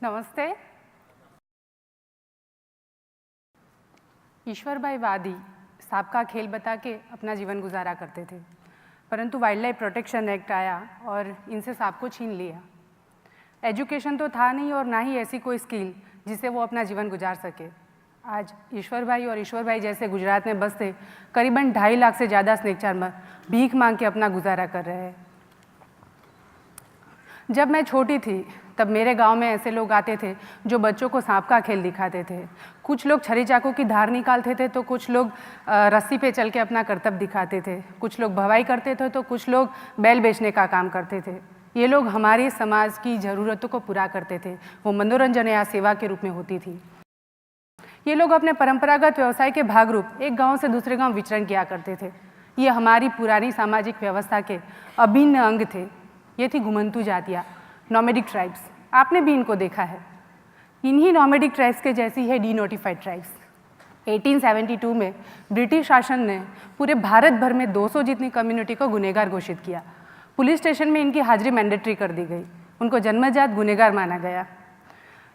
नमस्ते। ईश्वरभाई वादी सांप का खेल बता के अपना जीवन गुजारा करते थे, परंतु वाइल्ड लाइफ प्रोटेक्शन एक्ट आया और इनसे सांप को छीन लिया। एजुकेशन तो था नहीं और ना ही ऐसी कोई स्किल जिससे वो अपना जीवन गुजार सके। आज ईश्वरभाई और ईश्वरभाई जैसे गुजरात में बसते करीबन 2.5 लाख से ज़्यादा स्नेक चार्मर भीख मांग के अपना गुजारा कर रहे हैं। जब मैं छोटी थी तब मेरे गांव में ऐसे लोग आते थे जो बच्चों को सांप का खेल दिखाते थे। कुछ लोग छरी चाकू की धार निकालते थे तो कुछ लोग रस्सी पे चल के अपना कर्तव्य दिखाते थे, कुछ लोग भवाई करते थे तो कुछ लोग बैल बेचने का काम करते थे। ये लोग हमारे समाज की ज़रूरतों को पूरा करते थे, वो मनोरंजन या सेवा के रूप में होती थी। ये लोग अपने परंपरागत व्यवसाय के भागरूप एक गाँव से दूसरे गाँव विचरण किया करते थे। ये हमारी पुरानी सामाजिक व्यवस्था के अभिन्न अंग थे। ये थी घुमंतू जातियाँ, नॉमेडिक ट्राइब्स। आपने भी इनको देखा है। इन्हीं नॉमेडिक ट्राइब्स के जैसी है डीनोटिफाइड ट्राइब्स। 1872 में ब्रिटिश शासन ने पूरे भारत भर में 200 जितनी कम्युनिटी को गुनहगार घोषित किया। पुलिस स्टेशन में इनकी हाजिरी मैंडेटरी कर दी गई। उनको जन्मजात गुनहगार माना गया।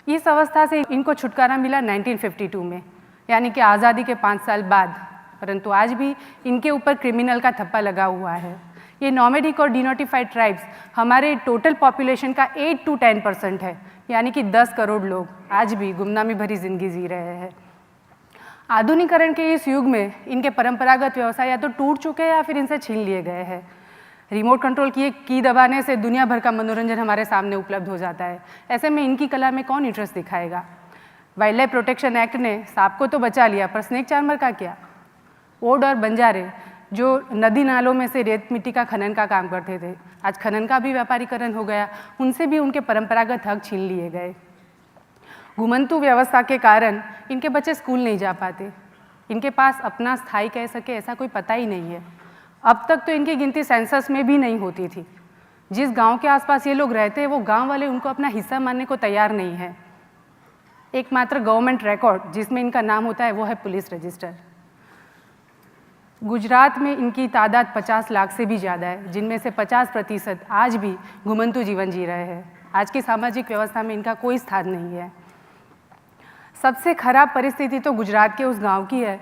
इस अवस्था से इनको छुटकारा मिला 1952 में, यानी कि आज़ादी के 5 साल बाद। परंतु आज भी इनके ऊपर क्रिमिनल का थप्पा लगा हुआ है। ये नॉमेडिक और डिनोटिफाइड ट्राइब्स हमारे टोटल पॉपुलेशन का 8 to 10% है, यानी कि 10 करोड़ लोग आज भी गुमनामी भरी जिंदगी जी रहे हैं। आधुनिकीकरण के इस युग में इनके परंपरागत व्यवसाय या तो टूट चुके हैं या फिर इनसे छीन लिए गए हैं। रिमोट कंट्रोल की दबाने से दुनिया भर का मनोरंजन हमारे सामने उपलब्ध हो जाता है। ऐसे में इनकी कला में कौन इंटरेस्ट दिखाएगा। वाइल्ड लाइफ प्रोटेक्शन एक्ट ने सांप को तो बचा लिया, पर स्नेक चार्मर का क्या। ओड और बंजारे जो नदी नालों में से रेत मिट्टी का खनन का काम करते थे, आज खनन का भी व्यापारीकरण हो गया। उनसे भी उनके परंपरागत हक छीन लिए गए। घुमंतू व्यवस्था के कारण इनके बच्चे स्कूल नहीं जा पाते। इनके पास अपना स्थायी कह सके ऐसा कोई पता ही नहीं है। अब तक तो इनकी गिनती सेंसस में भी नहीं होती थी। जिस गांव के आसपास ये लोग रहते हैं वो गांव वाले उनको अपना हिस्सा मानने को तैयार नहीं है। एकमात्र गवर्नमेंट रिकॉर्ड जिसमें इनका नाम होता है वो है पुलिस रजिस्टर। गुजरात में इनकी तादाद 50 लाख से भी ज़्यादा है, जिनमें से 50% आज भी घुमंतू जीवन जी रहे हैं। आज की सामाजिक व्यवस्था में इनका कोई स्थान नहीं है। सबसे खराब परिस्थिति तो गुजरात के उस गांव की है,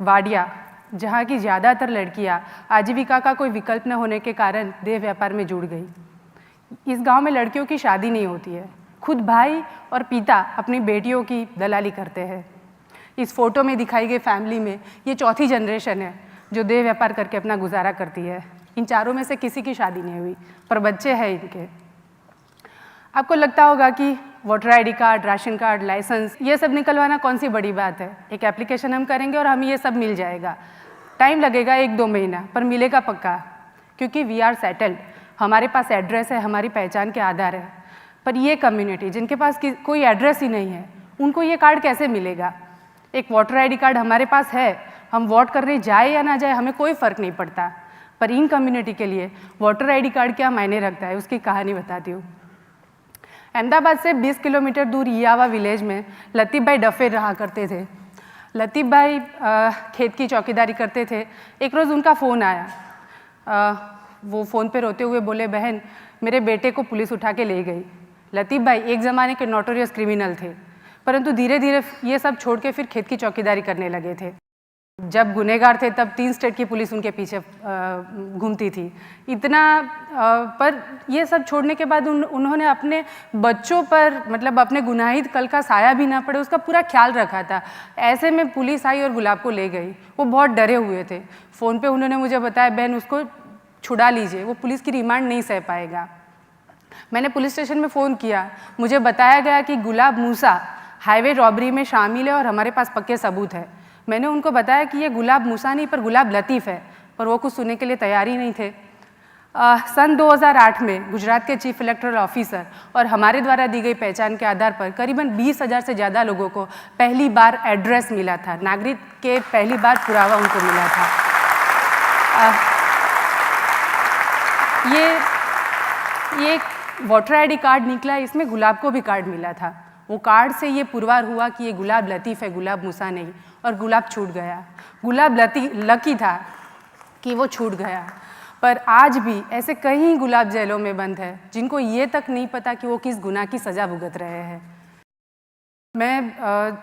वाडिया, जहां की ज़्यादातर लड़कियां आजीविका का कोई विकल्प न होने के कारण देह व्यापार में जुड़ गई। इस गांव में लड़कियों की शादी नहीं होती है। खुद भाई और पिता अपनी बेटियों की दलाली करते हैं। इस फोटो में दिखाई गई फैमिली में ये चौथी जनरेशन है जो देह व्यापार करके अपना गुजारा करती है। इन चारों में से किसी की शादी नहीं हुई, पर बच्चे हैं इनके। आपको लगता होगा कि voter ID card, ration card, license ये सब निकलवाना कौन सी बड़ी बात है। एक एप्लीकेशन हम करेंगे और हमें ये सब मिल जाएगा। टाइम लगेगा 1-2 महीना, पर मिलेगा पक्का, क्योंकि वी आर सेटल्ड। हमारे पास एड्रेस है, हमारी पहचान के आधार है। पर ये कम्युनिटी जिनके पास कोई एड्रेस ही नहीं है, उनको ये कार्ड कैसे मिलेगा। एक वोटर आईडी कार्ड हमारे पास है, हम वोट करने जाए या ना जाए हमें कोई फ़र्क नहीं पड़ता। पर इन कम्युनिटी के लिए वोटर आईडी कार्ड क्या मायने रखता है, उसकी कहानी बताती हूँ। अहमदाबाद से 20 किलोमीटर दूर यावा विलेज में लतीफ़ भाई डफे रहा करते थे। लतीफ़ भाई खेत की चौकीदारी करते थे। एक रोज़ उनका फ़ोन आया। वो फ़ोन पे रोते हुए बोले, बहन मेरे बेटे को पुलिस उठा के ले गई। लतीफ़ भाई एक ज़माने के नोटोरियस क्रिमिनल थे, परंतु धीरे धीरे ये सब छोड़ के फिर खेत की चौकीदारी करने लगे थे। जब गुनहगार थे तब 3 स्टेट की पुलिस उनके पीछे घूमती थी। इतना पर ये सब छोड़ने के बाद उन्होंने अपने बच्चों पर, मतलब अपने गुनाहित कल का साया भी ना पड़े, उसका पूरा ख्याल रखा था। ऐसे में पुलिस आई और गुलाब को ले गई। वो बहुत डरे हुए थे। फ़ोन पे उन्होंने मुझे बताया, बहन उसको छुड़ा लीजिए, वो पुलिस की रिमांड नहीं सह पाएगा। मैंने पुलिस स्टेशन में फ़ोन किया। मुझे बताया गया कि गुलाब मूसा हाईवे रॉबरी में शामिल है और हमारे पास पक्के सबूत है। मैंने उनको बताया कि ये गुलाब मूसा नहीं पर गुलाब लतीफ़ है, पर वो कुछ सुनने के लिए तैयार ही नहीं थे। सन 2008 में गुजरात के चीफ इलेक्टोरल ऑफिसर और हमारे द्वारा दी गई पहचान के आधार पर करीबन 20,000 से ज़्यादा लोगों को पहली बार एड्रेस मिला था। नागरिक के पहली बार पुरावा उनको मिला था। ये वोटर आईडी कार्ड निकला, इसमें गुलाब को भी कार्ड मिला था। वो कार्ड से ये पुरवार हुआ कि ये गुलाब लतीफ़ है, गुलाब मूसा नहीं, और गुलाब छूट गया। गुलाब लकी था कि वो छूट गया। पर आज भी ऐसे कई गुलाब जेलों में बंद है जिनको ये तक नहीं पता कि वो किस गुनाह की सज़ा भुगत रहे हैं। मैं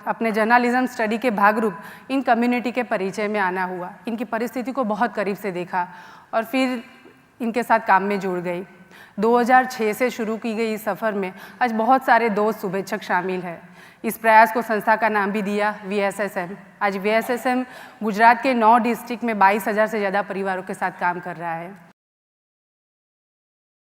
अपने जर्नलिज्म स्टडी के भागरूप इन कम्युनिटी के परिचय में आना हुआ, इनकी परिस्थिति को बहुत करीब से देखा और फिर इनके साथ काम में जुड़ गई। 2006 से शुरू की गई इस सफ़र में आज बहुत सारे दोस्त शुभेच्छक शामिल हैं। इस प्रयास को संस्था का नाम भी दिया VSSM। आज VSSM गुजरात के 9 डिस्ट्रिक्ट में 22,000 से ज़्यादा परिवारों के साथ काम कर रहा है।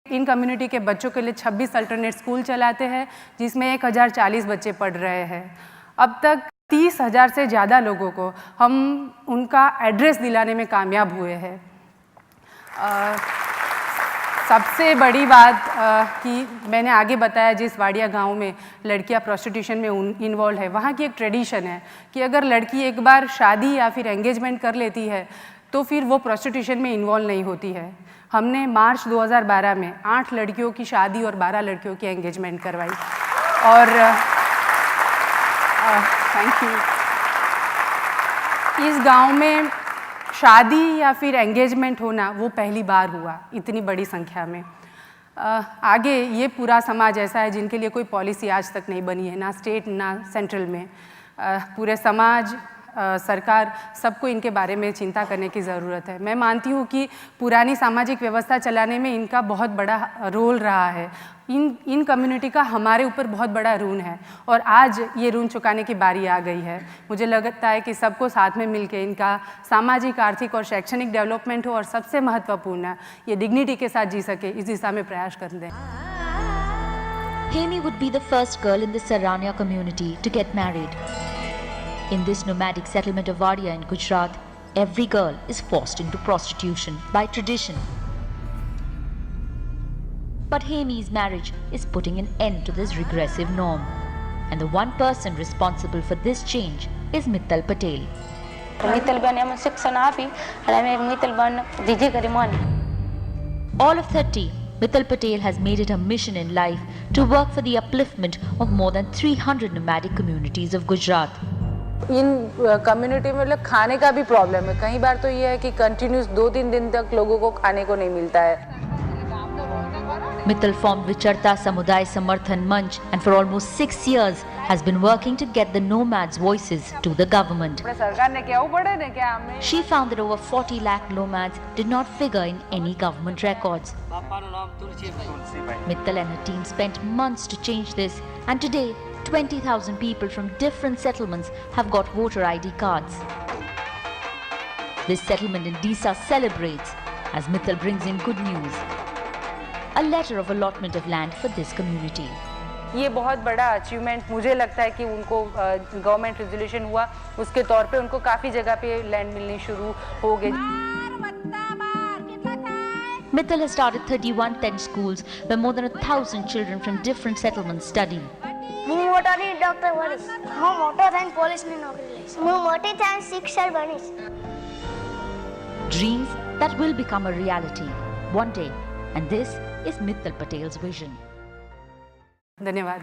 इन कम्युनिटी के बच्चों के लिए 26 अल्टरनेट स्कूल चलाते हैं, जिसमें 1040 बच्चे पढ़ रहे हैं। अब तक 30,000 से ज़्यादा लोगों को हम उनका एड्रेस दिलाने में कामयाब हुए हैं। सबसे बड़ी बात कि मैंने आगे बताया, जिस वाडिया गांव में लड़कियां प्रोस्टिट्यूशन में इन्वॉल्व है, वहाँ की एक ट्रेडिशन है कि अगर लड़की एक बार शादी या फिर एंगेजमेंट कर लेती है तो फिर वो प्रोस्टिट्यूशन में इन्वॉल्व नहीं होती है। हमने मार्च 2012 में 8 लड़कियों की शादी और 12 लड़कियों की एंगेजमेंट करवाई और थैंक यू। इस गांव में शादी या फिर एंगेजमेंट होना वो पहली बार हुआ इतनी बड़ी संख्या में। आगे ये पूरा समाज ऐसा है जिनके लिए कोई पॉलिसी आज तक नहीं बनी है, ना स्टेट ना सेंट्रल में। पूरे समाज, सरकार, सबको इनके बारे में चिंता करने की ज़रूरत है। मैं मानती हूँ कि पुरानी सामाजिक व्यवस्था चलाने में इनका बहुत बड़ा रोल रहा है। इन कम्युनिटी का हमारे ऊपर बहुत बड़ा ऋण है और आज ये ऋण चुकाने की बारी आ गई है। मुझे लगता है कि सबको साथ में मिलकर इनका सामाजिक, आर्थिक और शैक्षणिक डेवलपमेंट हो और सबसे महत्वपूर्ण ये डिग्निटी के साथ जी सके, इस दिशा में प्रयास कर दें। Hemi would be the first girl in the Saranya community to get married. In this nomadic settlement of Wadia in Gujarat, every girl is forced into prostitution by tradition. But Hemi's marriage is putting an end to this regressive norm. And the one person responsible for this change is Mittal Patel. All of 30, Mittal Patel has made it a mission in life to work for the upliftment of more than 300 nomadic communities of Gujarat. In community में मतलब खाने का भी problem है। कई बार तो ये है कि कंटिन्यूस 2-3 दिन तक लोगों को खाने को नहीं मिलता है। Mittal formed Vicharta Samuday Samarthan Manch and for almost 6 years has been working to get the nomads' voices to the government. She found that over 40 lakh nomads did not figure in any government records. Mittal and her team spent months to change this, and today 20,000 people from different settlements have got voter ID cards. This settlement in Disa celebrates as Mittal brings in good news. A letter of allotment of land for this community. ये बहुत बड़ा achievement मुझे लगता है कि उनको government resolution हुआ, उसके तौर पे उनको काफ़ी जगह पे लैंड मिलनी शुरू हो गई। Mittal has started 31 tent schools where more than 1,000 children from different settlements study. હું મોટોની ડોક્ટર બનીશ, હું મોટો થઈને પોલીસની નોકરી લઈશ, હું મોટી થઈને શિક્ષક બનીશ. Dreams that will become a reality one day, and this is Mittal Patel's vision. धन्यवाद।